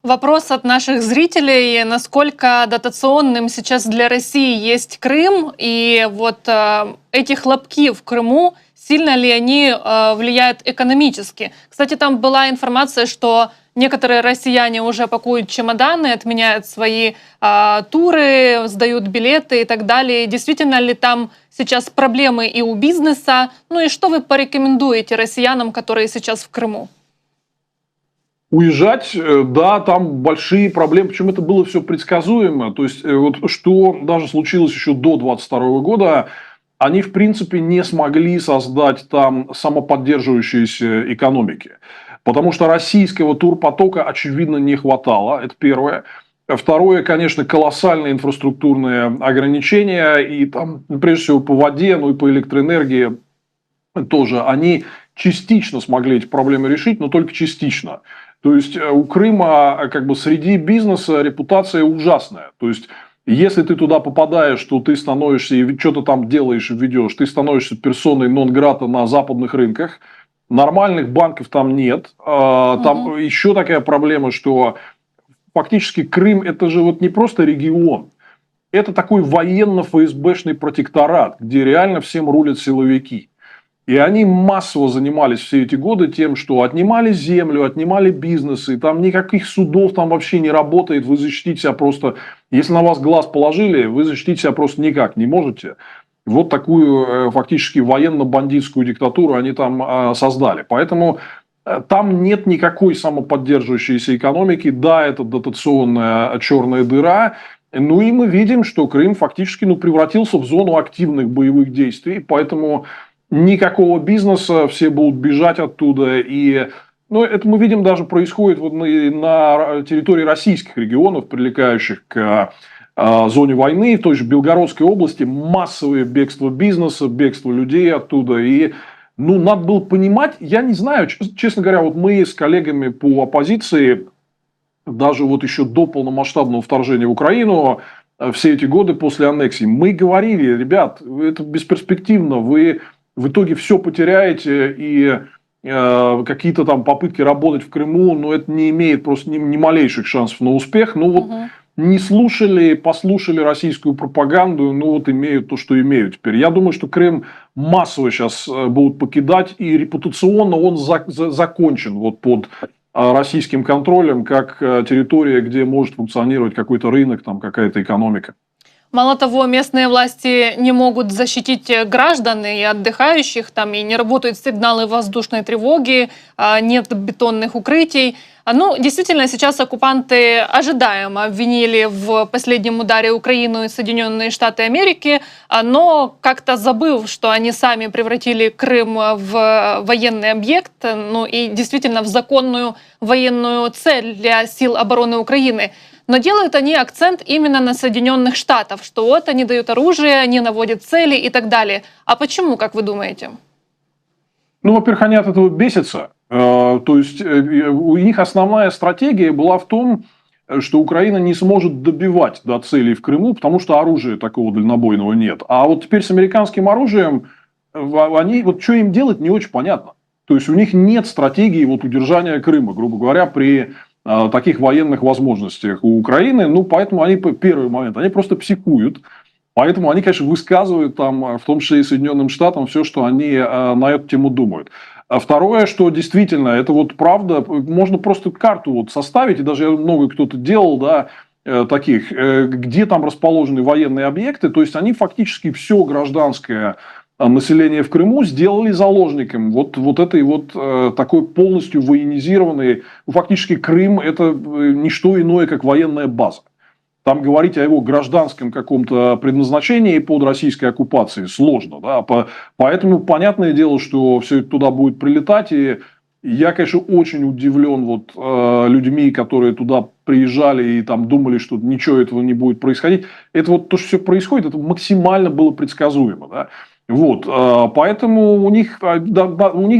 Вопрос от наших зрителей, насколько дотационным сейчас для России есть Крым, и вот эти хлопки в Крыму, сильно ли они влияют экономически? Кстати, там была информация, что некоторые россияне уже пакуют чемоданы, отменяют свои туры, сдают билеты и так далее. Действительно ли там сейчас проблемы и у бизнеса? Ну и что вы порекомендуете россиянам, которые сейчас в Крыму? Уезжать, да, там большие проблемы, причем это было все предсказуемо. То есть, вот что даже случилось еще до 2022 года, они, в принципе, не смогли создать там самоподдерживающиеся экономики. Потому что российского турпотока, очевидно, не хватало. Это первое. Второе, конечно, колоссальные инфраструктурные ограничения. И там, прежде всего, по воде, ну и по электроэнергии тоже. Они частично смогли эти проблемы решить, но только частично. То есть, у Крыма как бы среди бизнеса репутация ужасная. То есть, если ты туда попадаешь, то ты становишься и что-то там делаешь и ведешь, ты становишься персоной нон-грата на западных рынках. Нормальных банков там нет. Там еще такая проблема, что фактически Крым это же вот не просто регион. Это такой военно-ФСБшный протекторат, где реально всем рулят силовики. И они массово занимались все эти годы тем, что отнимали землю, отнимали бизнесы. Там никаких судов там вообще не работает. Вы защитить себя просто... Если на вас глаз положили, вы защитить себя просто никак не можете. Вот такую фактически военно-бандитскую диктатуру они там создали. Поэтому там нет никакой самоподдерживающейся экономики. Да, это дотационная черная дыра. Ну и мы видим, что Крым фактически превратился в зону активных боевых действий. Поэтому... никакого бизнеса, все будут бежать оттуда. И, это мы видим даже происходит вот на территории российских регионов, прилегающих к зоне войны. В той же Белгородской области массовое бегство бизнеса, бегство людей оттуда. И надо было понимать, я не знаю, честно говоря, вот мы с коллегами по оппозиции, даже вот еще до полномасштабного вторжения в Украину, все эти годы после аннексии, мы говорили: ребят, это бесперспективно, вы в итоге все потеряете, и какие-то там попытки работать в Крыму, но это не имеет просто ни малейших шансов на успех. Не слушали, послушали российскую пропаганду, имеют то, что имеют теперь. Я думаю, что Крым массово сейчас будут покидать, и репутационно он закончен вот под российским контролем, как территория, где может функционировать какой-то рынок, там какая-то экономика. Мало того, местные власти не могут защитить граждан и отдыхающих, там и не работают сигналы воздушной тревоги, нет бетонных укрытий. Действительно, сейчас оккупанты ожидаемо обвинили в последнем ударе Украину и Соединенные Штаты Америки, но как-то забыв, что они сами превратили Крым в военный объект, и действительно в законную военную цель для сил обороны Украины. Но делают они акцент именно на Соединенных Штатах, что вот они дают оружие, они наводят цели и так далее. А почему, как вы думаете? Во-первых, они от этого бесятся. То есть, у них основная стратегия была в том, что Украина не сможет добивать до целей в Крыму, потому что оружия такого дальнобойного нет. А вот теперь с американским оружием, что им делать, не очень понятно. То есть, у них нет стратегии удержания Крыма, грубо говоря, при таких военных возможностях у Украины. Поэтому они, первый момент, они просто психуют. Поэтому они, конечно, высказывают там, в том числе и Соединенным Штатам, все, что они на эту тему думают. Второе, что действительно, это правда, можно просто карту составить, и даже много кто-то делал, таких, где там расположены военные объекты, то есть они фактически все гражданское население в Крыму сделали заложником этой такой полностью военизированной, фактически Крым это не что иное, как военная база. Там говорить о его гражданском каком-то предназначении под российской оккупацией сложно. Поэтому понятное дело, что все это туда будет прилетать. И я, конечно, очень удивлен людьми, которые туда приезжали и там думали, что ничего этого не будет происходить. Это то, что все происходит, это максимально было предсказуемо. Поэтому у них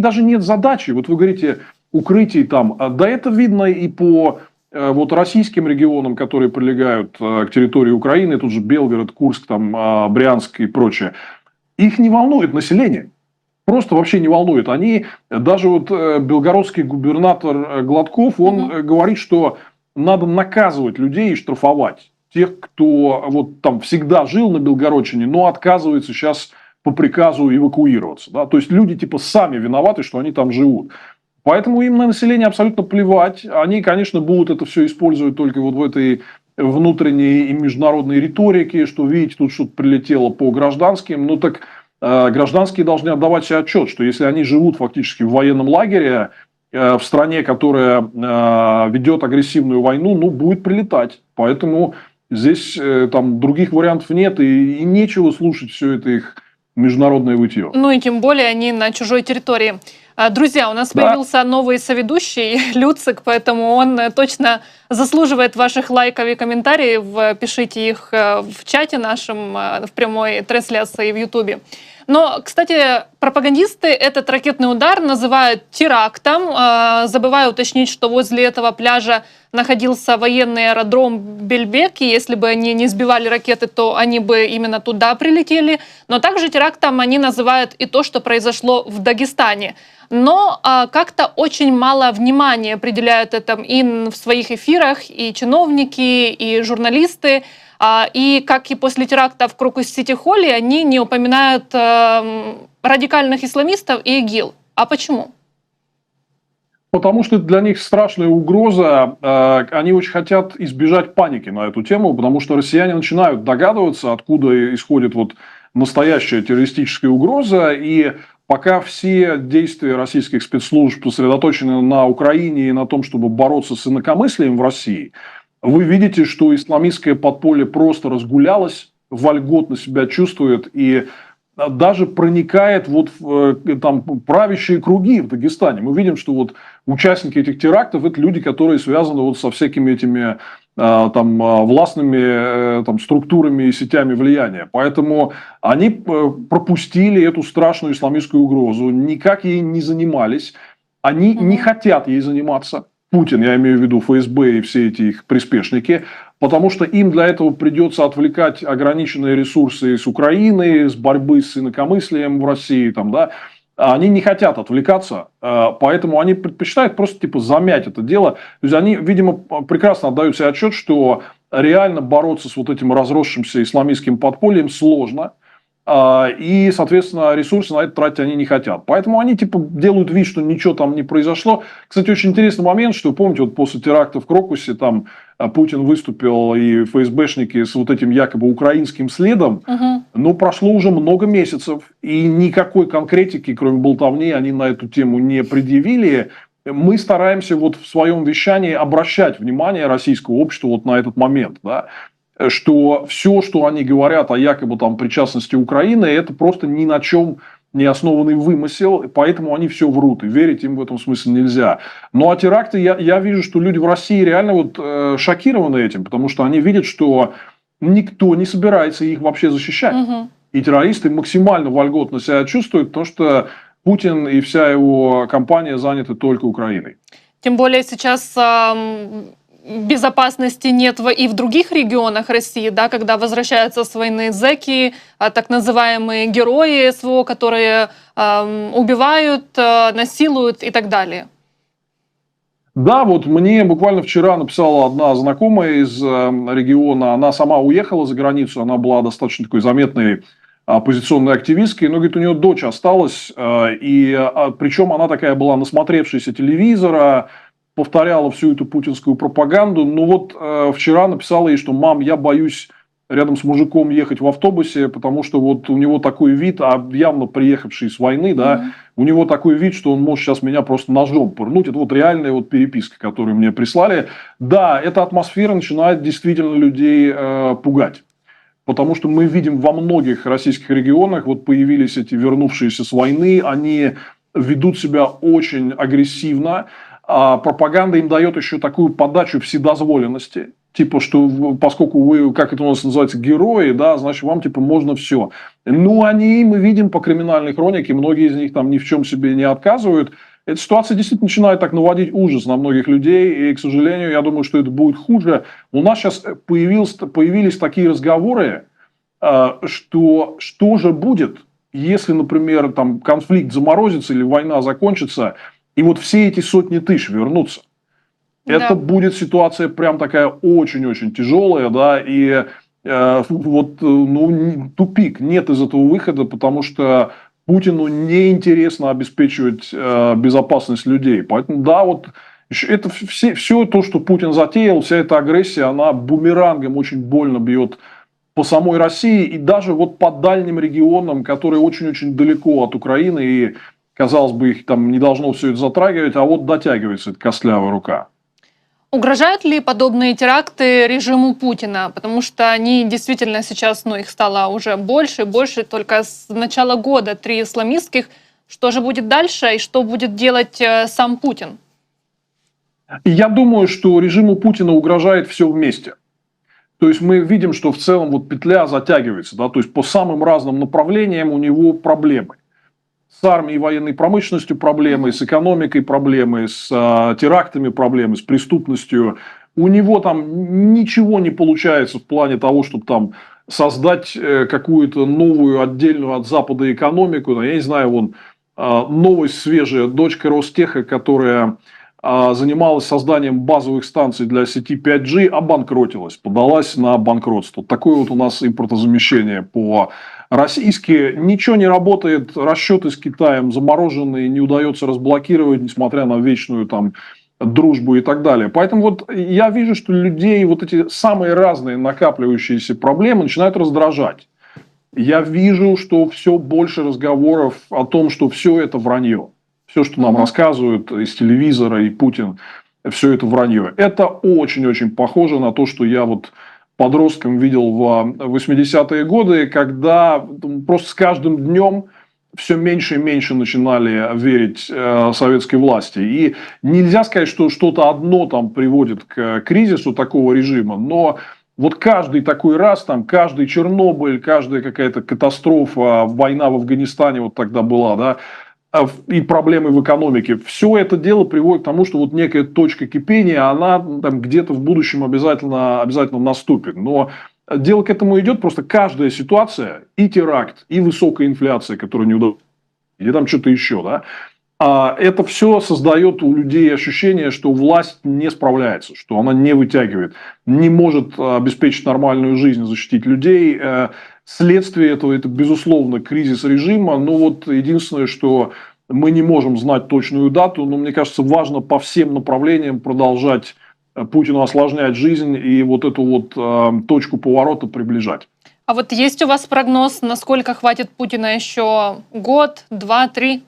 даже нет задачи. Вы говорите, укрытий там. Да это видно и по российским регионам, которые прилегают к территории Украины, тут же Белгород, Курск, Брянск и прочее. Их не волнует население. Просто вообще не волнует. Они, даже белгородский губернатор Гладков, он говорит, что надо наказывать людей и штрафовать тех, кто вот там всегда жил на Белгородчине, но отказывается сейчас по приказу эвакуироваться. Да? То есть люди типа сами виноваты, что они там живут. Поэтому им на население абсолютно плевать. Они, конечно, будут это все использовать только вот в этой внутренней и международной риторике, что, видите, тут что-то прилетело по гражданским. Ну так гражданские должны отдавать себе отчет, что если они живут фактически в военном лагере, в стране, которая ведет агрессивную войну, ну, будет прилетать. Поэтому здесь там других вариантов нет, и нечего слушать все это их международное вытье. Ну и тем более они на чужой территории. Друзья, у нас появился новый соведущий, Люцик, поэтому он точно заслуживает ваших лайков и комментариев. Пишите их в чате нашем, в прямой трансляции в Ютубе. Но, кстати, пропагандисты этот ракетный удар называют терактом, забывая уточнить, что возле этого пляжа находился военный аэродром Бельбек, и если бы они не сбивали ракеты, то они бы именно туда прилетели. Но также терактом они называют и то, что произошло в Дагестане. Но как-то очень мало внимания приділяют этому и в своих эфирах, и чиновники, и журналисты. И как и после теракта в Крокус-Сити-Холле, они не упоминают радикальных исламистов и ИГИЛ. А почему? Потому что это для них страшная угроза. Они очень хотят избежать паники на эту тему, потому что россияне начинают догадываться, откуда исходит вот настоящая террористическая угроза. И пока все действия российских спецслужб сосредоточены на Украине и на том, чтобы бороться с инакомыслием в России, вы видите, что исламистское подполье просто разгулялось, вольготно себя чувствует и даже проникает вот в там, правящие круги в Дагестане. Мы видим, что вот участники этих терактов – это люди, которые связаны вот со всякими этими там, властными там, структурами и сетями влияния. Поэтому они пропустили эту страшную исламистскую угрозу, никак ей не занимались, они не хотят ей заниматься. Путин, я имею в виду ФСБ и все эти их приспешники, потому что им для этого придется отвлекать ограниченные ресурсы с Украины, с борьбы с инакомыслием в России. Там, да. Они не хотят отвлекаться, поэтому они предпочитают просто типа замять это дело. То есть они, видимо, прекрасно отдают себе отчет, что реально бороться с вот этим разросшимся исламистским подпольем сложно. И, соответственно, ресурсы на это тратить они не хотят. Поэтому они типа делают вид, что ничего там не произошло. Кстати, очень интересный момент, что, помните, вот после теракта в Крокусе там Путин выступил и ФСБшники с вот этим якобы украинским следом. Но прошло уже много месяцев, и никакой конкретики, кроме болтовни, они на эту тему не предъявили. Мы стараемся вот в своем вещании обращать внимание российского общества вот на этот момент, да, что все, что они говорят о якобы там причастности Украины, это просто ни на чем не основанный вымысел, поэтому они все врут, и верить им в этом смысле нельзя. Ну, а теракты, я вижу, что люди в России реально вот шокированы этим, потому что они видят, что никто не собирается их вообще защищать. И террористы максимально вольготно себя чувствуют, потому что Путин и вся его компания заняты только Украиной. Тем более сейчас безопасности нет и в других регионах России, да, когда возвращаются с войны зэки, так называемые герои СВО, которые убивают, насилуют и так далее. Да, вот мне буквально вчера написала одна знакомая из региона, она сама уехала за границу, она была достаточно такой заметной оппозиционной активисткой, но, говорит, у нее дочь осталась, и причем она такая была насмотревшаяся телевизора, повторяла всю эту путинскую пропаганду. Ну вот вчера написала ей, что мам, я боюсь рядом с мужиком ехать в автобусе, потому что вот у него такой вид, а явно приехавший с войны, да, у него такой вид, что он может сейчас меня просто ножом пырнуть. Это вот реальная вот переписка, которую мне прислали. Да, эта атмосфера начинает действительно людей пугать. Потому что мы видим во многих российских регионах, вот появились эти вернувшиеся с войны, они ведут себя очень агрессивно. А пропаганда им дает еще такую подачу вседозволенности. Типа, что поскольку вы, как это у нас называется, герои, да, значит, вам типа можно все. Ну, они, мы видим по криминальной хронике, многие из них там ни в чем себе не отказывают. Эта ситуация действительно начинает так наводить ужас на многих людей. И, к сожалению, я думаю, что это будет хуже. У нас сейчас появились такие разговоры, что же будет, если, например, там конфликт заморозится или война закончится, и вот все эти сотни тысяч вернутся. Это Да. будет ситуация прям такая очень-очень тяжелая, да, и тупик, нет из этого выхода, потому что Путину неинтересно обеспечивать безопасность людей. Поэтому, да, вот это все то, что Путин затеял, вся эта агрессия, она бумерангом очень больно бьет по самой России и даже вот по дальним регионам, которые очень-очень далеко от Украины, и, казалось бы, их там не должно все это затрагивать, а вот дотягивается эта костлявая рука. Угрожают ли подобные теракты режиму Путина? Потому что они действительно сейчас, их стало уже больше и больше. Только с начала года 3 исламистских. Что же будет дальше и что будет делать сам Путин? И я думаю, что режиму Путина угрожает все вместе. То есть мы видим, что в целом вот петля затягивается, да, то есть по самым разным направлениям у него проблемы. С армией и военной промышленностью проблемы, с экономикой проблемы, с терактами проблемы, с преступностью. У него там ничего не получается в плане того, чтобы там создать какую-то новую отдельную от Запада экономику. Я не знаю, вон новость свежая, дочка Ростеха, которая занималась созданием базовых станций для сети 5G, обанкротилась, подалась на банкротство. Такое вот у нас импортозамещение по-российски. Ничего не работает, расчеты с Китаем замороженные, не удается разблокировать, несмотря на вечную там дружбу и так далее. Поэтому вот я вижу, что людей вот эти самые разные накапливающиеся проблемы начинают раздражать. Я вижу, что все больше разговоров о том, что все это вранье. Все, что нам рассказывают из телевизора и Путин, все это вранье. Это очень-очень похоже на то, что я вот подростком видел в 80-е годы, когда просто с каждым днем все меньше и меньше начинали верить советской власти. И нельзя сказать, что что-то одно там приводит к кризису такого режима, но вот каждый такой раз, там, каждый Чернобыль, каждая какая-то катастрофа, война в Афганистане вот тогда была, да, и проблемы в экономике. Все это дело приводит к тому, что вот некая точка кипения, она там где-то в будущем обязательно наступит. Но дело к этому идет, просто каждая ситуация, и теракт, и высокая инфляция, которая не удается, или там что-то еще, да, это все создает у людей ощущение, что власть не справляется, что она не вытягивает, не может обеспечить нормальную жизнь, защитить людей. Следствие этого – это, безусловно, кризис режима. Но вот единственное, что мы не можем знать точную дату, но мне кажется, важно по всем направлениям продолжать Путину осложнять жизнь и вот эту вот точку поворота приближать. А вот есть у вас прогноз, насколько хватит Путина еще год, 2, 3?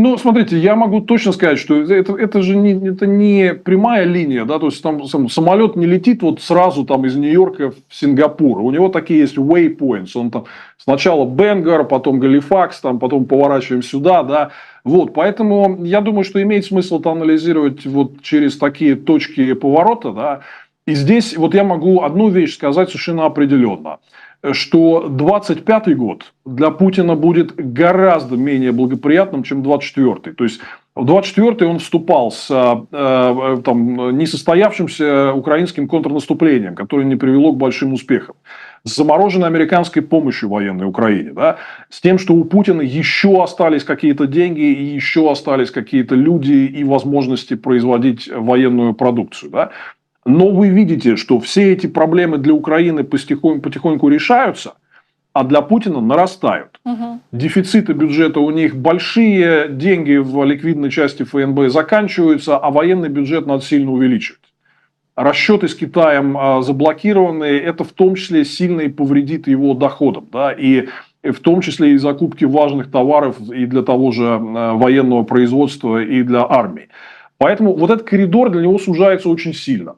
Ну, смотрите, я могу точно сказать, что это же не прямая линия, да, то есть там самолет не летит вот сразу там из Нью-Йорка в Сингапур. У него такие есть waypoints. Он там сначала Бенгар, потом Галифакс, там, потом поворачиваем сюда, да. Вот, поэтому я думаю, что имеет смысл это анализировать вот через такие точки поворота, да. И здесь вот я могу одну вещь сказать совершенно определенно, что 25-й год для Путина будет гораздо менее благоприятным, чем 24-й. То есть в 24-й он вступал с несостоявшимся украинским контрнаступлением, которое не привело к большим успехам, с замороженной американской помощью военной Украине, да, с тем, что у Путина еще остались какие-то деньги и еще остались какие-то люди и возможности производить военную продукцию, да. Но вы видите, что все эти проблемы для Украины потихоньку решаются, а для Путина нарастают. Дефициты бюджета у них большие, деньги в ликвидной части ФНБ заканчиваются, а военный бюджет надо сильно увеличивать. Расчеты с Китаем заблокированы, это в том числе сильно и повредит его доходам, да, и в том числе и закупки важных товаров и для того же военного производства, и для армии. Поэтому вот этот коридор для него сужается очень сильно.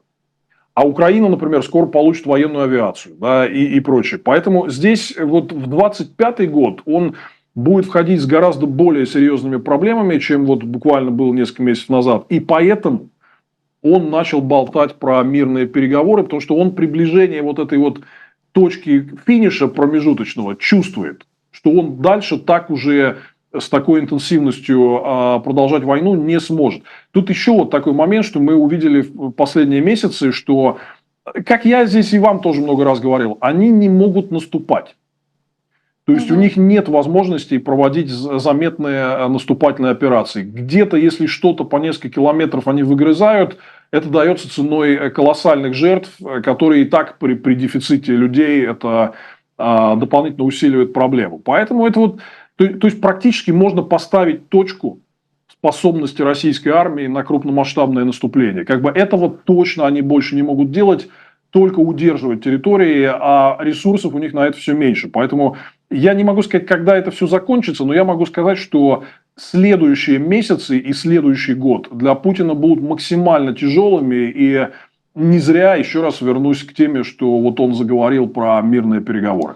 А Украина, например, скоро получит военную авиацию, да, и прочее. Поэтому здесь вот в 25-й год он будет входить с гораздо более серьезными проблемами, чем вот буквально было несколько месяцев назад. И поэтому он начал болтать про мирные переговоры, потому что он приближение вот этой вот точки финиша промежуточного чувствует, что он дальше так уже с такой интенсивностью продолжать войну не сможет. Тут еще вот такой момент, что мы увидели в последние месяцы, что, как я здесь и вам тоже много раз говорил, они не могут наступать. То есть у Мгм. них нет возможности проводить заметные наступательные операции. Где-то, если что-то по несколько километров они выгрызают, это дается ценой колоссальных жертв, которые и так при дефиците людей это дополнительно усиливает проблему. Поэтому это вот, то есть практически можно поставить точку способности российской армии на крупномасштабное наступление. Как бы этого точно они больше не могут делать, только удерживать территории, а ресурсов у них на это все меньше. Поэтому я не могу сказать, когда это все закончится, но я могу сказать, что следующие месяцы и следующий год для Путина будут максимально тяжелыми. И не зря, еще раз вернусь к теме, что вот он заговорил про мирные переговоры.